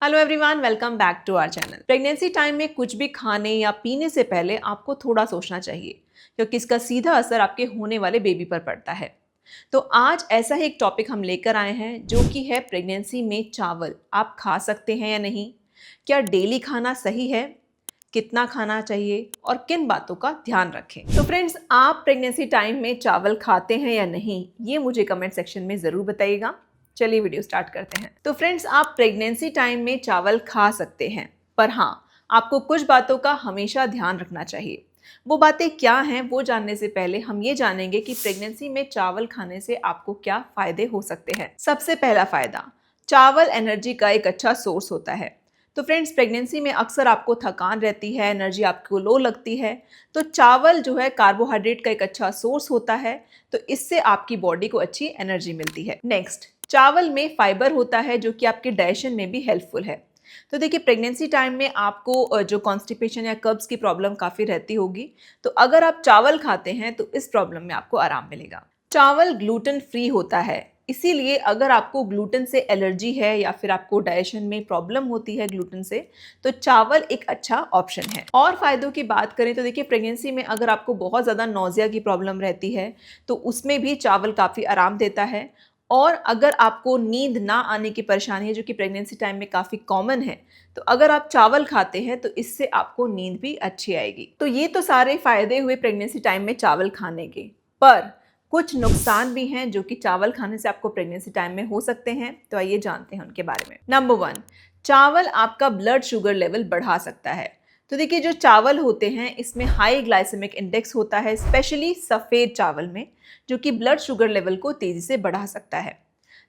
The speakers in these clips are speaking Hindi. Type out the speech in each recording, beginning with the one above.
Hello everyone, welcome back to our channel. Pregnancy time में कुछ भी खाने या पीने से पहले आपको थोड़ा सोचना चाहिए, क्योंकि इसका सीधा असर आपके होने वाले बेबी पर पड़ता है। तो आज ऐसा ही एक टॉपिक हम लेकर आए हैं जो कि है प्रेगनेंसी में चावल आप खा सकते हैं या नहीं, क्या डेली खाना सही है, कितना खाना चाहिए और किन बातों का ध्यान रखें। तो फ्रेंड्स, आप प्रेगनेंसी टाइम में चावल खाते हैं या नहीं, ये मुझे कमेंट सेक्शन में ज़रूर बताइएगा। चलिए वीडियो स्टार्ट करते हैं। तो फ्रेंड्स, आप प्रेगनेंसी टाइम में चावल खा सकते हैं, पर हाँ, आपको कुछ बातों का हमेशा ध्यान रखना चाहिए। वो बातें क्या हैं, वो जानने से पहले हम ये जानेंगे कि प्रेगनेंसी में चावल खाने से आपको क्या फायदे हो सकते हैं। सबसे पहला फायदा, चावल एनर्जी का एक अच्छा सोर्स होता है। तो फ्रेंड्स, प्रेगनेंसी में अक्सर आपको थकान रहती है, एनर्जी आपको लो लगती है, तो चावल जो है कार्बोहाइड्रेट का एक अच्छा सोर्स होता है, तो इससे आपकी बॉडी को अच्छी एनर्जी मिलती है। नेक्स्ट, चावल में फाइबर होता है जो कि आपके डाइजेशन में भी हेल्पफुल है। तो देखिए, प्रेगनेंसी टाइम में आपको जो कॉन्स्टिपेशन या कब्ज की प्रॉब्लम काफ़ी रहती होगी, तो अगर आप चावल खाते हैं तो इस प्रॉब्लम में आपको आराम मिलेगा। चावल ग्लूटेन फ्री होता है, इसीलिए अगर आपको ग्लूटेन से एलर्जी है या फिर आपको डाइजेशन में प्रॉब्लम होती है ग्लूटेन से, तो चावल एक अच्छा ऑप्शन है। और फायदों की बात करें तो देखिए, प्रेगनेंसी में अगर आपको बहुत ज़्यादा नौजिया की प्रॉब्लम रहती है तो उसमें भी चावल काफ़ी आराम देता है। और अगर आपको नींद ना आने की परेशानी है, जो कि प्रेगनेंसी टाइम में काफ़ी कॉमन है, तो अगर आप चावल खाते हैं तो इससे आपको नींद भी अच्छी आएगी। तो ये तो सारे फायदे हुए प्रेगनेंसी टाइम में चावल खाने के, पर कुछ नुकसान भी हैं जो कि चावल खाने से आपको प्रेगनेंसी टाइम में हो सकते हैं। तो आइए जानते हैं उनके बारे में। नंबर 1, चावल आपका ब्लड शुगर लेवल बढ़ा सकता है। तो देखिए, जो चावल होते हैं इसमें हाई ग्लाइसेमिक इंडेक्स होता है, स्पेशली सफ़ेद चावल में, जो कि ब्लड शुगर लेवल को तेज़ी से बढ़ा सकता है।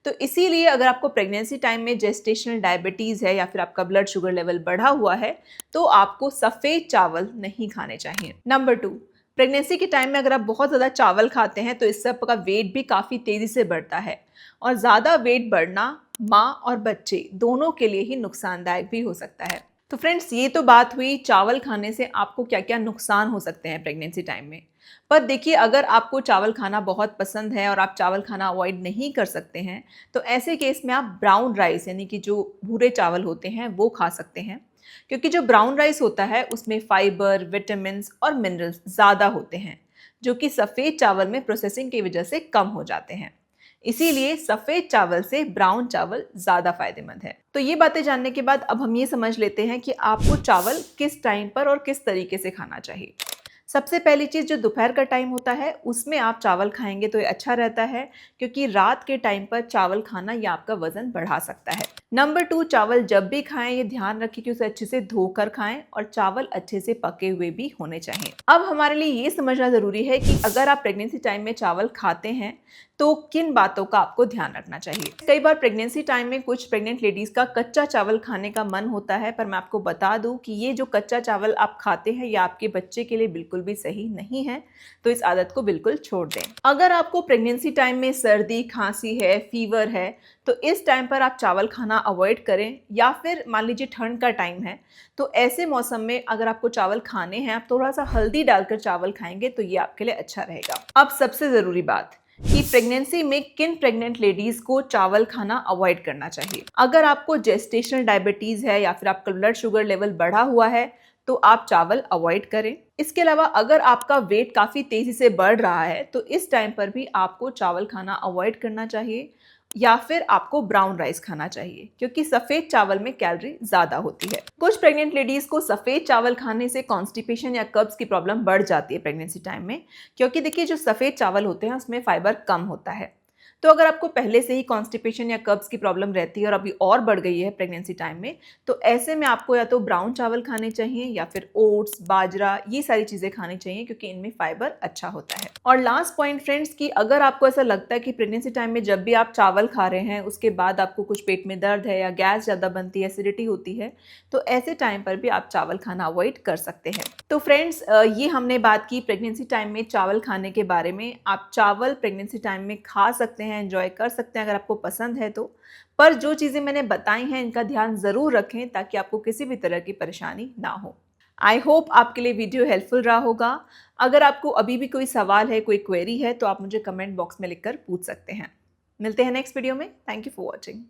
तो इसीलिए अगर आपको प्रेगनेंसी टाइम में जेस्टेशनल डायबिटीज़ है या फिर आपका ब्लड शुगर लेवल बढ़ा हुआ है, तो आपको सफ़ेद चावल नहीं खाने चाहिए। नंबर 2, प्रेगनेंसी के टाइम में अगर आप बहुत ज़्यादा चावल खाते हैं तो इससे आपका वेट भी काफ़ी तेज़ी से बढ़ता है, और ज़्यादा वेट बढ़ना माँ और बच्चे दोनों के लिए ही नुकसानदायक भी हो सकता है। तो फ्रेंड्स, ये तो बात हुई चावल खाने से आपको क्या क्या नुकसान हो सकते हैं प्रेगनेंसी टाइम में। पर देखिए, अगर आपको चावल खाना बहुत पसंद है और आप चावल खाना अवॉइड नहीं कर सकते हैं, तो ऐसे केस में आप ब्राउन राइस यानी कि जो भूरे चावल होते हैं वो खा सकते हैं, क्योंकि जो ब्राउन राइस होता है उसमें फाइबर, विटामिन्स और मिनरल्स ज़्यादा होते हैं, जो कि सफ़ेद चावल में प्रोसेसिंग की वजह से कम हो जाते हैं। इसीलिए सफ़ेद चावल से ब्राउन चावल ज़्यादा फायदेमंद है। तो ये बातें जानने के बाद अब हम ये समझ लेते हैं कि आपको चावल किस टाइम पर और किस तरीके से खाना चाहिए। सबसे पहली चीज़, जो दोपहर का टाइम होता है उसमें आप चावल खाएंगे तो ये अच्छा रहता है, क्योंकि रात के टाइम पर चावल खाना ये आपका वजन बढ़ा सकता है। नंबर 2, चावल जब भी खाएं ये ध्यान रखें कि उसे अच्छे से धोकर खाएं और चावल अच्छे से पके हुए भी होने चाहिए। अब हमारे लिए ये समझना ज़रूरी है कि अगर आप प्रेगनेंसी टाइम में चावल खाते हैं तो किन बातों का आपको ध्यान रखना चाहिए। कई बार प्रेगनेंसी टाइम में कुछ प्रेग्नेंट लेडीज़ का कच्चा चावल खाने का मन होता है, पर मैं आपको बता दूं कि ये जो कच्चा चावल आप खाते हैं ये आपके बच्चे के लिए बिल्कुल भी सही नहीं है, तो इस आदत को बिल्कुल छोड़ दें। अगर आपको प्रेगनेंसी टाइम में सर्दी खांसी है, फीवर है, तो इस टाइम पर आप चावल खाना अवॉइड करें, या फिर मान लीजिए ठंड का टाइम है तो ऐसे मौसम में अगर आपको चावल खाने हैं, आप थोड़ा सा हल्दी डालकर चावल खाएंगे तो ये आपके लिए अच्छा रहेगा। अब सबसे ज़रूरी बात कि प्रेगनेंसी में किन प्रेग्नेंट लेडीज को चावल खाना अवॉइड करना चाहिए। अगर आपको जेस्टेशनल डायबिटीज है या फिर आपका ब्लड शुगर लेवल बढ़ा हुआ है तो आप चावल अवॉइड करें। इसके अलावा अगर आपका वेट काफ़ी तेज़ी से बढ़ रहा है तो इस टाइम पर भी आपको चावल खाना अवॉइड करना चाहिए, या फिर आपको ब्राउन राइस खाना चाहिए, क्योंकि सफ़ेद चावल में कैलोरी ज़्यादा होती है। कुछ प्रेग्नेंट लेडीज़ को सफ़ेद चावल खाने से कॉन्स्टिपेशन या कब्ज़ की प्रॉब्लम बढ़ जाती है प्रेगनेंसी टाइम में, क्योंकि देखिए, जो सफ़ेद चावल होते हैं उसमें फाइबर कम होता है। तो अगर आपको पहले से ही कॉन्स्टिपेशन या कब्ज़ की प्रॉब्लम रहती है और अभी और बढ़ गई है प्रेगनेंसी टाइम में, तो ऐसे में आपको या तो ब्राउन चावल खाने चाहिए या फिर ओट्स, बाजरा, ये सारी चीज़ें खानी चाहिए, क्योंकि इनमें फाइबर अच्छा होता है। और लास्ट पॉइंट फ्रेंड्स, कि अगर आपको ऐसा लगता है कि प्रेगनेंसी टाइम में जब भी आप चावल खा रहे हैं उसके बाद आपको कुछ पेट में दर्द है या गैस ज़्यादा बनती है, एसिडिटी होती है, तो ऐसे टाइम पर भी आप चावल खाना अवॉइड कर सकते हैं। तो फ्रेंड्स, ये हमने बात की प्रेगनेंसी टाइम में चावल खाने के बारे में। आप चावल प्रेगनेंसी टाइम में खा सकते हैं, एंजॉय कर सकते हैं अगर आपको पसंद है तो, पर जो चीज़ें मैंने बताई हैं इनका ध्यान ज़रूर रखें ताकि आपको किसी भी तरह की परेशानी ना हो। आई होप आपके लिए वीडियो हेल्पफुल रहा होगा। अगर आपको अभी भी कोई सवाल है, कोई क्वेरी है, तो आप मुझे कमेंट बॉक्स में लिखकर पूछ सकते हैं। मिलते हैं नेक्स्ट वीडियो में। Thank you for watching.